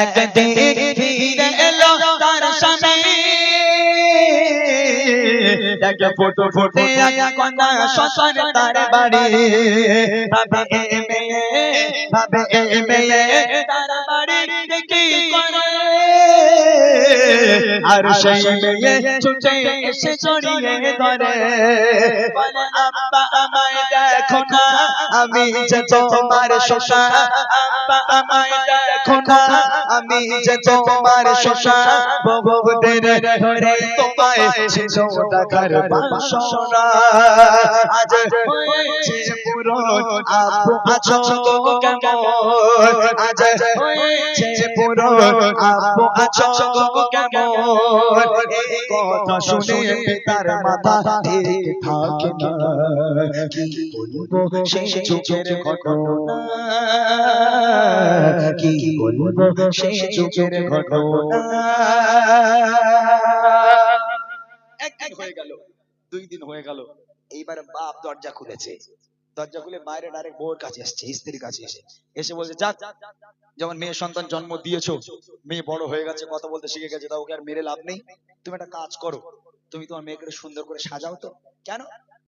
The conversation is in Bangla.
একদিন ফিরে এলো তার স্বামী, দেখে ফুটো ফুটে আয়া কন্যা শ্মশান তার বাড়ি। ভাবে এ মেয়ে, ভাবে এ মেয়ে তার বাড়ি কি করে, আর সেই মেয়ে ছুটে এসে জড়িয়ে ধরে, বলে আব্বা আমায় দেখো না, আমি যে তোমার শশা, আব্বা আমায় দেখো না, আমি যে তোমার শশা, বহুদিন ধরে তোমায় ছিল দেখার বাসনা, আজ হয়েছে পূরণ, আপু আছো গো কেমন, আজ হয়েছে পূরণ, আপু আছো গো কেমন। এই কথা শুনে পিতার মাথা ঠিক থাকে না, কি বলবো সেই যুগের ঘটনা, কি বলবো সেই যুগের ঘটনা। একদিন হয়ে গেল, 2 দিন হয়ে গেল, এইবার বাপ দরজা খুলেছে, দরজা খুলে বাইরে ডাইরেক্ট বউর কাছে এসেছে, স্ত্রীর কাছে এসে বলছে, যাক যেমন মেয়ে সন্তান জন্ম দিয়েছো, মেয়ে বড় হয়ে গেছে, কথা বলতে শিখে গেছে, তা ওকে আর মেরে লাভ নেই, তুমি একটা কাজ করো, তুমি তোমার মেয়েকে সুন্দর করে সাজাও তো। কেন?